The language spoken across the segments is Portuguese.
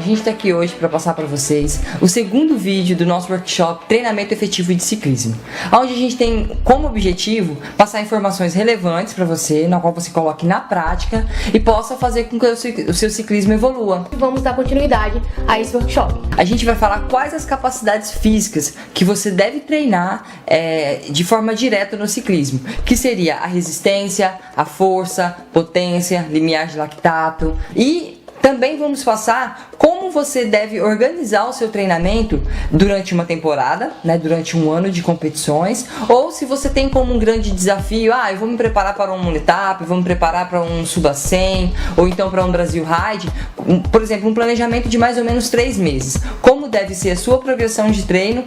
A gente está aqui hoje para passar para vocês o segundo vídeo do nosso workshop Treinamento Efetivo de Ciclismo, onde a gente tem como objetivo passar informações relevantes para você, na qual você coloque na prática e possa fazer com que o seu ciclismo evolua. Vamos dar continuidade a esse workshop. A gente vai falar quais as capacidades físicas que você deve treinar de forma direta no ciclismo, que seria a resistência, a força, potência, limiar de lactato, e também vamos passar como você deve organizar o seu treinamento durante uma temporada, durante um ano de competições, ou se você tem como um grande desafio, eu vou me preparar para uma etapa, vou me preparar para um Suba 100, ou então para um Brasil Ride, por exemplo, um planejamento de mais ou menos 3 meses. Como deve ser a sua progressão de treino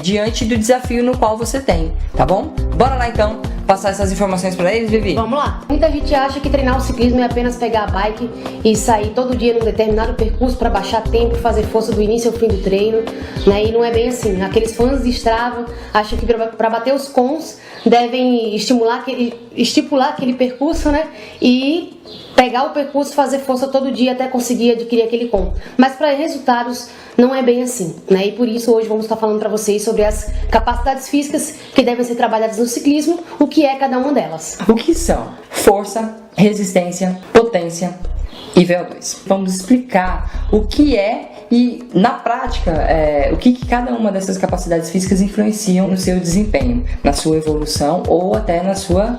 diante do desafio no qual você tem, tá bom? Bora lá então passar essas informações para eles, Vivi? Vamos lá. Muita gente acha que treinar o ciclismo é apenas pegar a bike e sair todo dia num determinado percurso para baixar tempo, fazer força do início ao fim do treino, E não é bem assim. Aqueles fãs de Strava acham que para bater os cons devem estipular aquele percurso, E pegar o percurso, fazer força todo dia até conseguir adquirir aquele com. Mas para resultados não é bem assim, E por isso hoje vamos estar falando para vocês sobre as capacidades físicas que devem ser trabalhadas no ciclismo, o que é cada uma delas. O que são força, resistência, potência e VO2. Vamos explicar o que é e, na prática, o que cada uma dessas capacidades físicas influenciam no seu desempenho, na sua evolução ou até na sua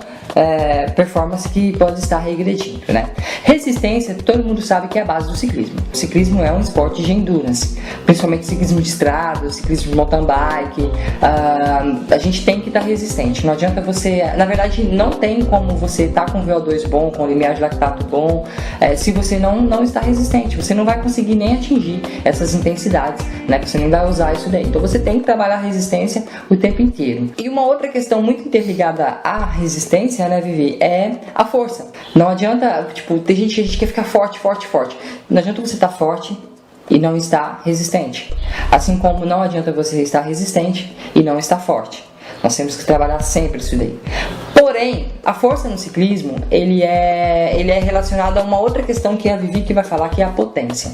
performance que pode estar regredindo, Resistência, todo mundo sabe que é a base do ciclismo. O ciclismo é um esporte de endurance, principalmente ciclismo de estrada, ciclismo de mountain bike. A gente tem que estar resistente. Não adianta você, na verdade, não tem como você estar com VO2 bom, com limiar de lactato bom, se você não está resistente. Você não vai conseguir nem atingir essas intensidades, Você nem vai usar isso daí. Então você tem que trabalhar a resistência o tempo inteiro. E uma outra questão muito interligada à resistência, Vivi, é a força. Não adianta, tem gente que a gente quer ficar forte. Não adianta você estar forte e não estar resistente. Assim como não adianta você estar resistente e não estar forte. Nós temos que trabalhar sempre isso daí. Porém, a força no ciclismo, ele é relacionado a uma outra questão que é a Vivi que vai falar, que é a potência.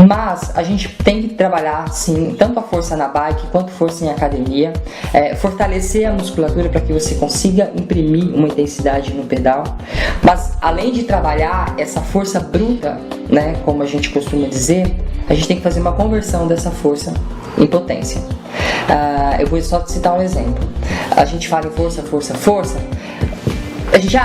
Mas a gente tem que trabalhar, sim, tanto a força na bike quanto força em academia, fortalecer a musculatura para que você consiga imprimir uma intensidade no pedal. Mas além de trabalhar essa força bruta, como a gente costuma dizer, a gente tem que fazer uma conversão dessa força em potência. Eu vou só citar um exemplo. A gente fala em força. A gente,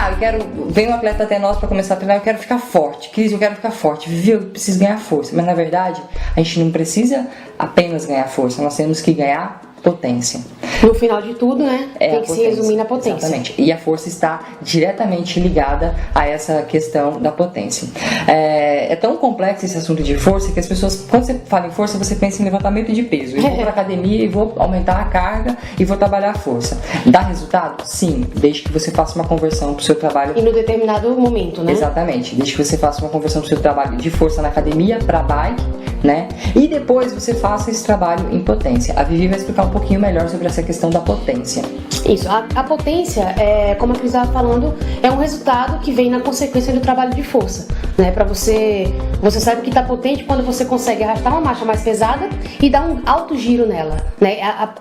vem um atleta até nós para começar a treinar, eu quero ficar forte. Cris, eu quero ficar forte. Vivi, eu preciso ganhar força. Mas na verdade, a gente não precisa apenas ganhar força, nós temos que ganhar potência. No final de tudo, tem que se resumir na potência. Exatamente. E a força está diretamente ligada a essa questão da potência. É tão complexo esse assunto de força que as pessoas, quando você fala em força, você pensa em levantamento de peso. Eu vou para academia e vou aumentar a carga e vou trabalhar a força. Dá resultado? Sim, desde que você faça uma conversão para o seu trabalho. E no determinado momento, Exatamente. Desde que você faça uma conversão para o seu trabalho de força na academia para bike, E depois você faça esse trabalho em potência. A Vivi vai explicar um pouquinho melhor sobre essa questão da potência. Isso, a potência, como a Cris estava falando, é um resultado que vem na consequência do trabalho de força, Para você sabe que está potente quando você consegue arrastar uma marcha mais pesada e dar um alto giro nela,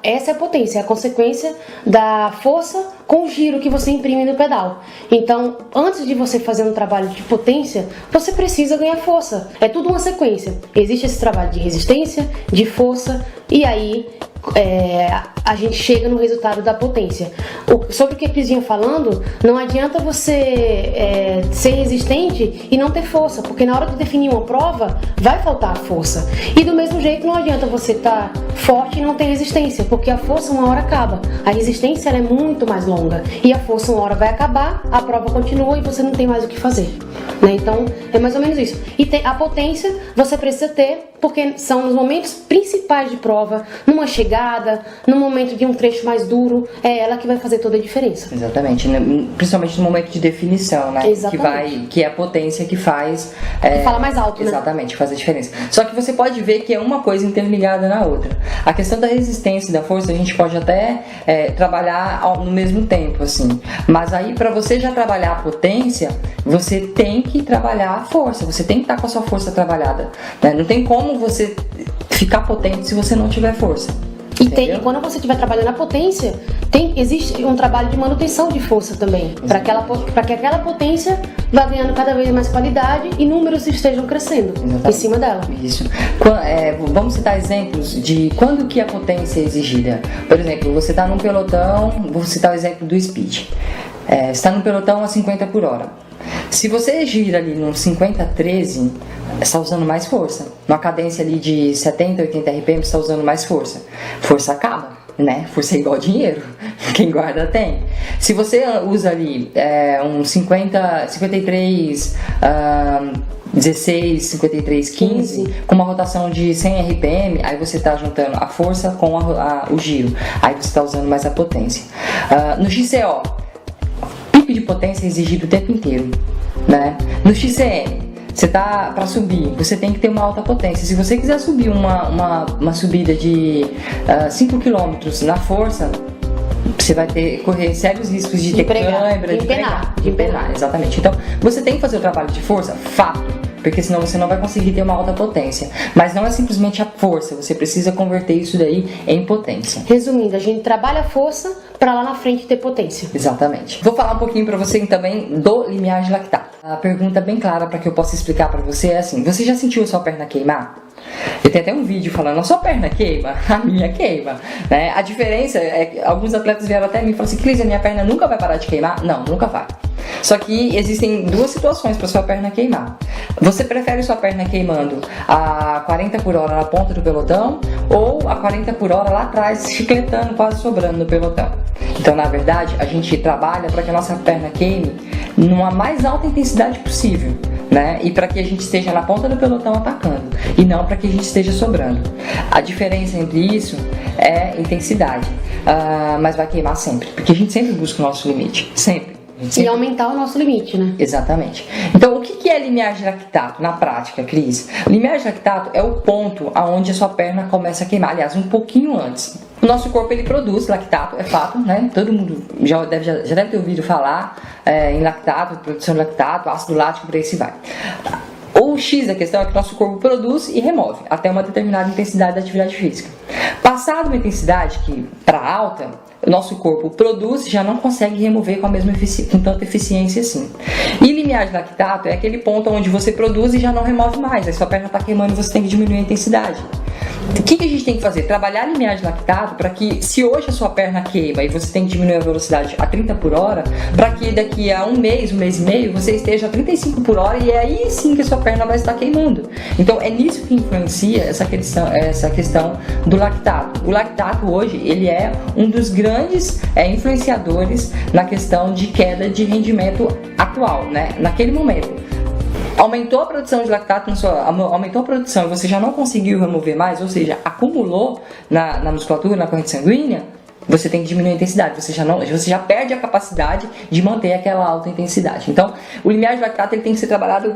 Essa é a potência, é a consequência da força com o giro que você imprime no pedal. Então, antes de você fazer um trabalho de potência, você precisa ganhar força. É tudo uma sequência. Existe esse trabalho de resistência, de força, e aí a gente chega no resultado da potência. Sobre o que a Cris vinha falando, não adianta você ser resistente e não ter força, porque na hora de definir uma prova, vai faltar a força. E do mesmo jeito, não adianta você estar forte e não ter resistência, porque a força uma hora acaba. A resistência ela é muito mais longa, e a força uma hora vai acabar, a prova continua e você não tem mais o que fazer. Então, é mais ou menos isso. E a potência você precisa ter, porque são nos momentos principais de prova, numa chegada, no momento de um trecho mais duro, é ela que vai fazer toda a diferença. Exatamente, principalmente no momento de definição, Exatamente. Que é a potência que faz... que fala mais alto, Exatamente, que faz a diferença. Só que você pode ver que é uma coisa interligada na outra. A questão da resistência e da força, a gente pode até trabalhar no mesmo tempo, assim. Mas aí, para você já trabalhar a potência, você tem tem que trabalhar a força, você tem que estar com a sua força trabalhada, né? Não tem como você ficar potente se você não tiver força. E quando você estiver trabalhando a potência, existe um trabalho de manutenção de força também, para que aquela potência vá ganhando cada vez mais qualidade e números estejam crescendo. Exatamente. Em cima dela. Isso. Vamos citar exemplos de quando que a potência é exigida. Por exemplo, você está num pelotão, vou citar o exemplo do speed. Você está num pelotão a 50 por hora. Se você gira ali num 50-13, você está usando mais força. Numa cadência ali de 70, 80 RPM, você está usando mais força. Força acaba, né? Força é igual dinheiro. Quem guarda tem. Se você usa ali um 53, 16, 53, 15, com uma rotação de 100 RPM, aí você está juntando a força com o giro. Aí você está usando mais a potência. No XCO, pico de potência é exigido o tempo inteiro, né? No XCM, você tá para subir, você tem que ter uma alta potência. Se você quiser subir uma subida de 5 km na força, você vai correr sérios riscos de ter câimbra, de empenar. Exatamente. Então, você tem que fazer o trabalho de força, fato, porque senão você não vai conseguir ter uma alta potência. Mas não é simplesmente a força, você precisa converter isso daí em potência. Resumindo, a gente trabalha a força para lá na frente ter potência. Exatamente. Vou falar um pouquinho para você também do limiar de lactato. A pergunta bem clara para que eu possa explicar para você é assim: você já sentiu a sua perna queimar? Eu tenho até um vídeo falando, a sua perna queima, a minha queima, né? A diferença é que alguns atletas vieram até mim e falaram assim: Cris, a minha perna nunca vai parar de queimar? Não, nunca vai. Só que existem duas situações para sua perna queimar. Você prefere sua perna queimando a 40 por hora na ponta do pelotão ou a 40 por hora lá atrás, chicletando, quase sobrando no pelotão? Então, na verdade, a gente trabalha para que a nossa perna queime numa mais alta intensidade possível, né? E para que a gente esteja na ponta do pelotão atacando e não para que a gente esteja sobrando. A diferença entre isso é intensidade, mas vai queimar sempre, porque a gente sempre busca o nosso limite, sempre. E aumentar o nosso limite, né? Exatamente. Então, o que é limiar de lactato na prática, Cris? O limiar de lactato é o ponto aonde a sua perna começa a queimar, aliás, um pouquinho antes. O nosso corpo, ele produz lactato, é fato, né? Todo mundo já deve ter ouvido falar em lactato, produção de lactato, ácido lático, por aí se vai. O X da questão é que o nosso corpo produz e remove até uma determinada intensidade da atividade física. Passada uma intensidade que para alta, o nosso corpo produz e já não consegue remover com tanta eficiência assim. E limiar de lactato é aquele ponto onde você produz e já não remove mais. Aí sua perna está queimando e você tem que diminuir a intensidade. O que a gente tem que fazer? Trabalhar limiar de lactato para que, se hoje a sua perna queima e você tem que diminuir a velocidade a 30 por hora, para que daqui a um mês e meio, você esteja a 35 por hora e é aí sim que a sua perna vai estar queimando. Então é nisso que influencia essa questão do lactato. O lactato hoje, ele é um dos grandes influenciadores na questão de queda de rendimento atual, né? Naquele momento. Aumentou a produção de lactato, aumentou a produção e você já não conseguiu remover mais, ou seja, acumulou na musculatura, na corrente sanguínea, você tem que diminuir a intensidade, você já perde a capacidade de manter aquela alta intensidade. Então, o limiar de lactato ele tem que ser trabalhado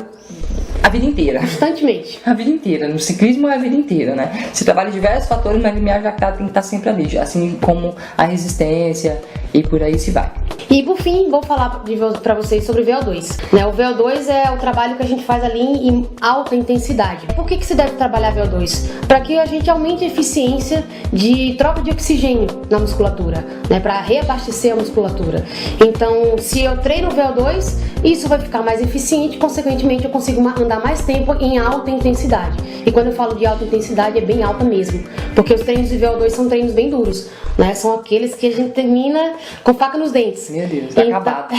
a vida inteira. Constantemente. A vida inteira. No ciclismo é a vida inteira, né? Você trabalha diversos fatores, mas o limiar de lactato tem que estar sempre ali, assim como a resistência e por aí se vai. E por fim, vou falar para vocês sobre o VO2. Né? O VO2 é o trabalho que a gente faz ali em alta intensidade. Por que se deve trabalhar VO2? Para que a gente aumente a eficiência de troca de oxigênio na musculatura, né? Para reabastecer a musculatura. Então, se eu treino o VO2, isso vai ficar mais eficiente, consequentemente eu consigo andar mais tempo em alta intensidade. E quando eu falo de alta intensidade, é bem alta mesmo, porque os treinos de VO2 são treinos bem duros, né? São aqueles que a gente termina com faca nos dentes. Meu Deus, tá acabado.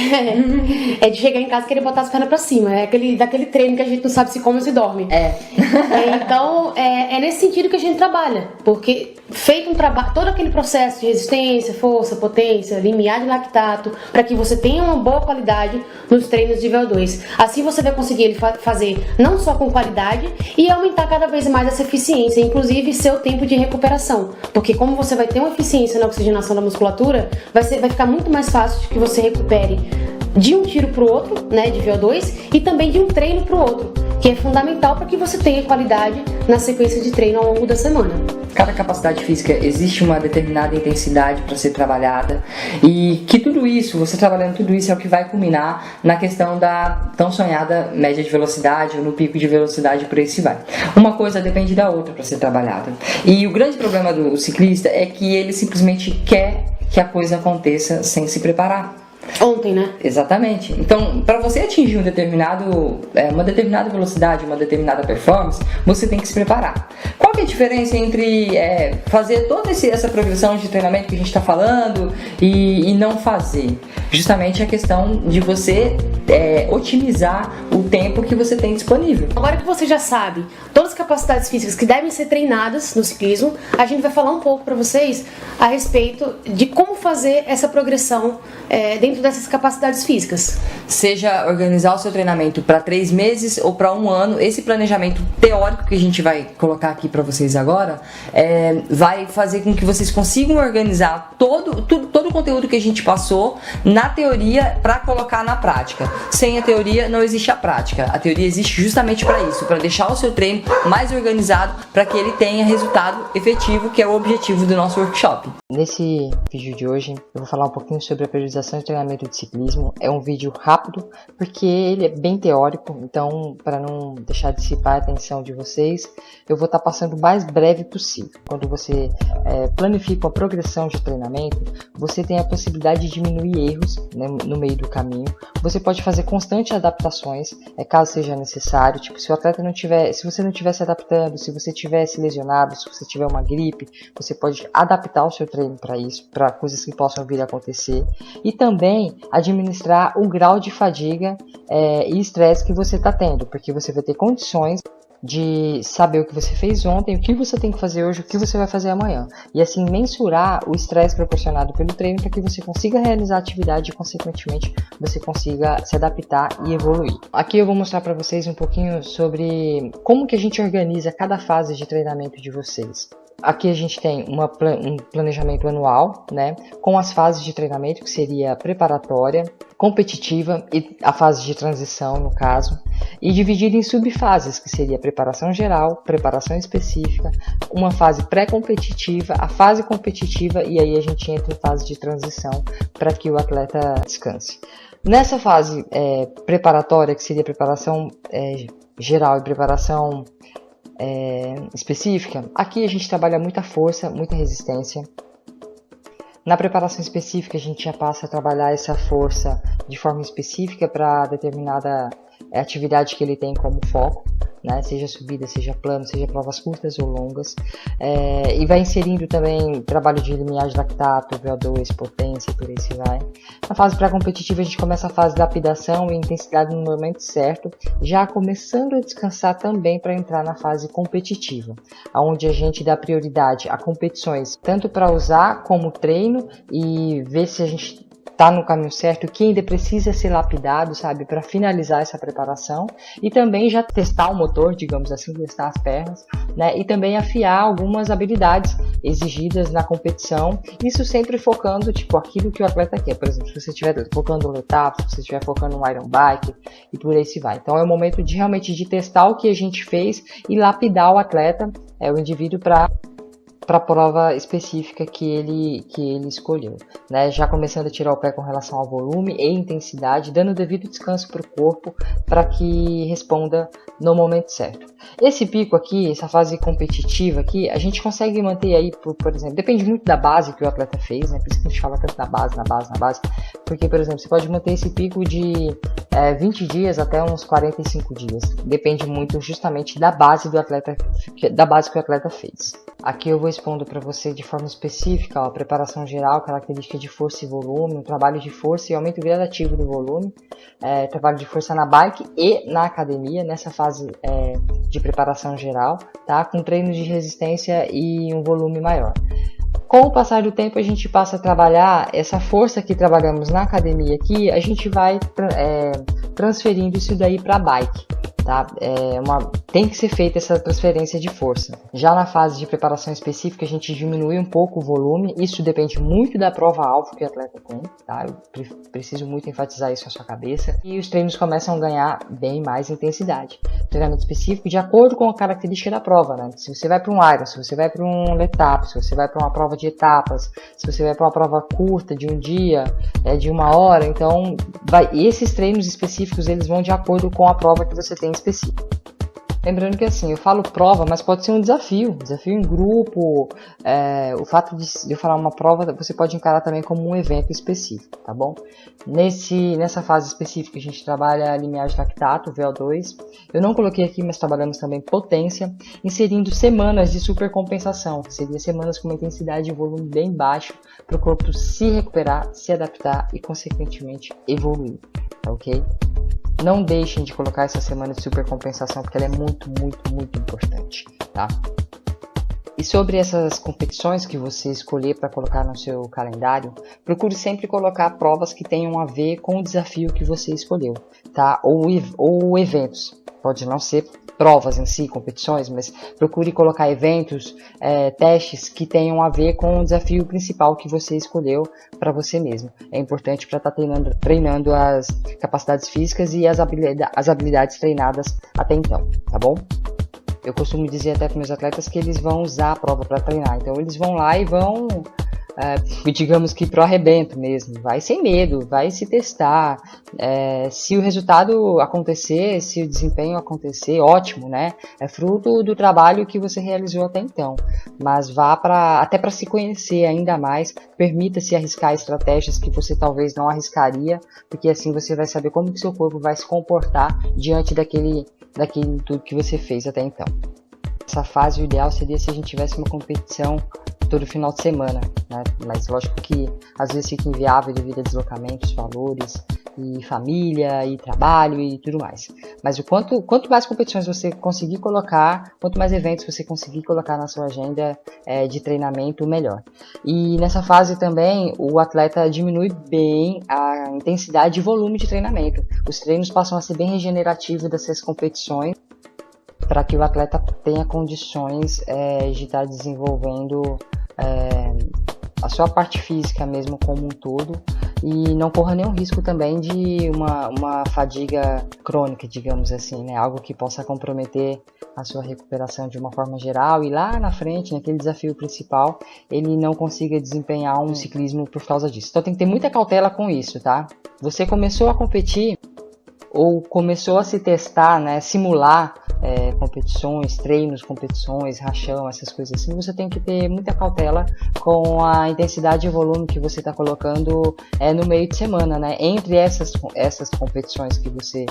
É de chegar em casa e querer botar as pernas pra cima. É daquele treino que a gente não sabe se come ou se dorme. Então, é nesse sentido que a gente trabalha, porque feito um trabalho, todo aquele processo de resistência, força, potência, limiar de lactato, para que você tenha uma boa qualidade nos treinos de VO2. Assim você vai conseguir ele fazer não só com qualidade e aumentar cada vez mais essa eficiência, inclusive seu tempo de recuperação. Porque como você vai ter uma eficiência na oxigenação da musculatura, vai ficar muito mais fácil de que você recupere de um tiro para o outro, né, de VO2, e também de um treino para o outro, que é fundamental para que você tenha qualidade na sequência de treino ao longo da semana. Cada capacidade física existe uma determinada intensidade para ser trabalhada e que tudo isso, você trabalhando tudo isso é o que vai culminar na questão da tão sonhada média de velocidade ou no pico de velocidade, por aí se vai. Uma coisa depende da outra para ser trabalhada. E o grande problema do ciclista é que ele simplesmente quer que a coisa aconteça sem se preparar. Ontem, né? Exatamente. Então, para você atingir uma determinada velocidade, uma determinada performance, você tem que se preparar. Qual que é a diferença entre fazer toda essa progressão de treinamento que a gente está falando e não fazer? Justamente a questão de você otimizar o tempo que você tem disponível. Agora que você já sabe todas as capacidades físicas que devem ser treinadas no ciclismo, a gente vai falar um pouco para vocês a respeito de como fazer essa progressão dentro dessas capacidades físicas. Seja organizar o seu treinamento para 3 meses ou para 1 ano, esse planejamento teórico que a gente vai colocar aqui para vocês agora vai fazer com que vocês consigam organizar todo o conteúdo que a gente passou na teoria para colocar na prática. Sem a teoria não existe a prática. A teoria existe justamente para isso, para deixar o seu treino mais organizado para que ele tenha resultado efetivo, que é o objetivo do nosso workshop. Nesse vídeo de hoje eu vou falar um pouquinho sobre a periodização de treinamento de ciclismo. É um vídeo rápido porque ele é bem teórico, então para não deixar dissipar a atenção de vocês, eu vou estar passando o mais breve possível. Quando você planifica uma progressão de treinamento, você tem a possibilidade de diminuir erros, né, no meio do caminho. Você pode fazer constantes adaptações, caso seja necessário. Tipo, se você não estiver se adaptando, se você estiver se lesionado, se você tiver uma gripe, você pode adaptar o seu treino para isso, para coisas que possam vir a acontecer. E também administrar o grau de fadiga e estresse que você está tendo, porque você vai ter condições de saber o que você fez ontem, o que você tem que fazer hoje, o que você vai fazer amanhã. E assim mensurar o estresse proporcionado pelo treino para que você consiga realizar a atividade e, consequentemente, você consiga se adaptar e evoluir. Aqui eu vou mostrar para vocês um pouquinho sobre como que a gente organiza cada fase de treinamento de vocês. Aqui a gente tem um planejamento anual, né, com as fases de treinamento, que seria preparatória, competitiva e a fase de transição, no caso, e dividido em subfases, que seria preparação geral, preparação específica, uma fase pré-competitiva, a fase competitiva, e aí a gente entra em fase de transição para que o atleta descanse. Nessa fase preparatória, que seria preparação geral e preparação específica, aqui a gente trabalha muita força, muita resistência. Na preparação específica a gente já passa a trabalhar essa força de forma específica para determinada atividade que ele tem como foco, né? Seja subida, seja plano, seja provas curtas ou longas, e vai inserindo também trabalho de limiar de lactato, VO2, potência, por aí se vai. Na fase pré-competitiva a gente começa a fase de lapidação e intensidade no momento certo, já começando a descansar também para entrar na fase competitiva, onde a gente dá prioridade a competições, tanto para usar como treino e ver se a gente está no caminho certo, o que ainda precisa ser lapidado, sabe, para finalizar essa preparação, e também já testar o motor, digamos assim, testar as pernas, né, e também afiar algumas habilidades exigidas na competição, isso sempre focando, tipo, aquilo que o atleta quer. Por exemplo, se você estiver focando no etapa, se você estiver focando no Iron Bike, e por aí se vai. Então é o momento de realmente de testar o que a gente fez e lapidar o atleta, o indivíduo, para a prova específica que ele escolheu, né? Já começando a tirar o pé com relação ao volume e intensidade, dando devido descanso para o corpo para que responda no momento certo. Esse pico aqui, essa fase competitiva aqui, a gente consegue manter aí, por exemplo, depende muito da base que o atleta fez, né? Por isso que a gente fala tanto na base, porque, por exemplo, você pode manter esse pico de 20 dias até uns 45 dias, depende muito justamente da base do atleta, da base que o atleta fez. Aqui eu vou expondo para você de forma específica a preparação geral, característica de força e volume, um trabalho de força e aumento gradativo do volume, trabalho de força na bike e na academia, nessa fase de preparação geral, tá? Com treinos de resistência e um volume maior. Com o passar do tempo a gente passa a trabalhar essa força que trabalhamos na academia aqui, a gente vai transferindo isso daí para a bike. tá? Tem que ser feita essa transferência de força. Já na fase de preparação específica, a gente diminui um pouco o volume, isso depende muito da prova-alvo que o atleta tem, tá? Eu preciso muito enfatizar isso na sua cabeça. E os treinos começam a ganhar bem mais intensidade. Treinamento específico de acordo com a característica da prova, né? Se você vai para um Iron, se você vai para um Letap, se você vai para uma prova de etapas, se você vai para uma prova curta de um dia, de 1 hora, então esses treinos específicos eles vão de acordo com a prova que você tem específico. Lembrando que assim, eu falo prova, mas pode ser um desafio em grupo. O fato de eu falar uma prova, você pode encarar também como um evento específico, tá bom? Nessa fase específica a gente trabalha limiar de lactato, VO2. Eu não coloquei aqui, mas trabalhamos também potência, inserindo semanas de supercompensação, que seria semanas com uma intensidade e volume bem baixo, para o corpo se recuperar, se adaptar e consequentemente evoluir, tá ok? Não deixem de colocar essa semana de supercompensação, porque ela é muito, muito, muito importante, tá? E sobre essas competições que você escolher para colocar no seu calendário, procure sempre colocar provas que tenham a ver com o desafio que você escolheu, tá? Ou eventos. Pode não ser provas em si, competições, mas procure colocar eventos, testes que tenham a ver com o desafio principal que você escolheu para você mesmo. É importante para estar treinando as capacidades físicas e as habilidades treinadas até então, tá bom? Eu costumo dizer até para meus atletas que eles vão usar a prova para treinar, então eles vão lá e vão, digamos que pro arrebento mesmo, vai sem medo, vai se testar, se o resultado acontecer, se o desempenho acontecer, ótimo, né? É fruto do trabalho que você realizou até então, mas vá até para se conhecer ainda mais, permita-se arriscar estratégias que você talvez não arriscaria, porque assim você vai saber como que seu corpo vai se comportar diante daquele tudo que você fez até então. Essa fase, o ideal seria se a gente tivesse uma competição todo final de semana, né? Mas lógico que às vezes fica inviável devido a deslocamentos, valores, e família, e trabalho e tudo mais. Mas quanto mais competições você conseguir colocar, quanto mais eventos você conseguir colocar na sua agenda de treinamento, melhor. E nessa fase também, o atleta diminui bem a intensidade e volume de treinamento. Os treinos passam a ser bem regenerativos dessas competições, para que o atleta tenha condições de estar desenvolvendo a sua parte física mesmo como um todo e não corra nenhum risco também de uma fadiga crônica, digamos assim, né? Algo que possa comprometer a sua recuperação de uma forma geral e lá na frente, naquele desafio principal, ele não consiga desempenhar um ciclismo por causa disso. Então tem que ter muita cautela com isso, tá? Você começou a competir ou começou a se testar, né, simular competições, treinos, competições, rachão, essas coisas assim, você tem que ter muita cautela com a intensidade e volume que você está colocando no meio de semana, né, entre essas competições que você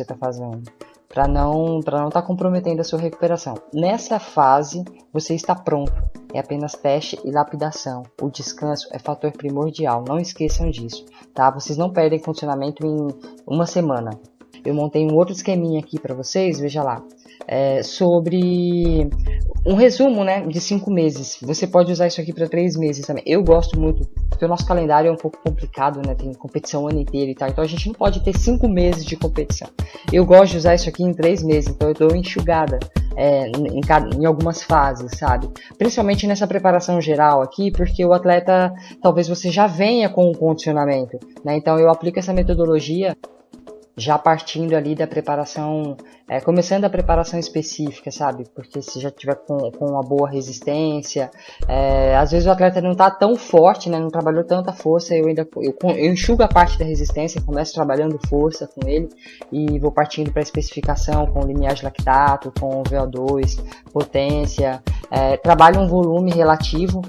está fazendo, para não estar comprometendo a sua recuperação. Nessa fase, você está pronto. É apenas teste e lapidação. O descanso é fator primordial. Não esqueçam disso, tá? Vocês não perdem condicionamento em uma semana. Eu montei um outro esqueminha aqui para vocês, veja lá. Sobre um resumo, né, de 5 meses. Você pode usar isso aqui para 3 meses também. Eu gosto muito, porque o nosso calendário é um pouco complicado, né? Tem competição o ano inteiro e tal. Então a gente não pode ter 5 meses de competição. Eu gosto de usar isso aqui em 3 meses. Então eu dou enxugada em algumas fases, sabe? Principalmente nessa preparação geral aqui, porque o atleta, talvez você já venha com um condicionamento, né? Então eu aplico essa metodologia já partindo ali da preparação, começando a preparação específica, sabe? Porque se já tiver com uma boa resistência, às vezes o atleta não tá tão forte, né? Não trabalhou tanta força, eu enxugo a parte da resistência, começo trabalhando força com ele e vou partindo para a especificação com limiar de lactato, com VO2, potência, trabalho um volume relativo.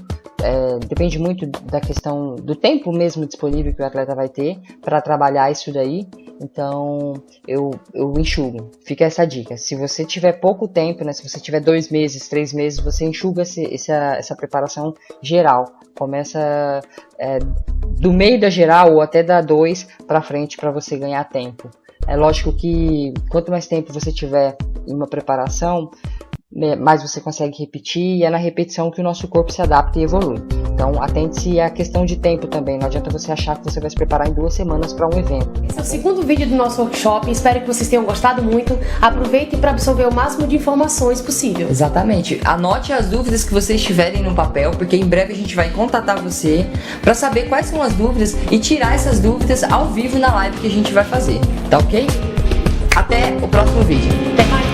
Depende muito da questão do tempo mesmo disponível que o atleta vai ter para trabalhar isso daí. Então eu enxugo. Fica essa dica. Se você tiver pouco tempo, né, se você tiver 2 meses, 3 meses, você enxuga essa preparação geral. Começa do meio da geral ou até da 2 para frente para você ganhar tempo. É lógico que quanto mais tempo você tiver em uma preparação, mais você consegue repetir, e é na repetição que o nosso corpo se adapta e evolui. Então, atente à questão de tempo também. Não adianta você achar que você vai se preparar em 2 semanas para um evento. Esse é o segundo vídeo do nosso workshop. Espero que vocês tenham gostado muito. Aproveite para absorver o máximo de informações possível. Exatamente. Anote as dúvidas que vocês tiverem no papel, porque em breve a gente vai contatar você para saber quais são as dúvidas e tirar essas dúvidas ao vivo na live que a gente vai fazer. Tá ok? Até o próximo vídeo. Até mais.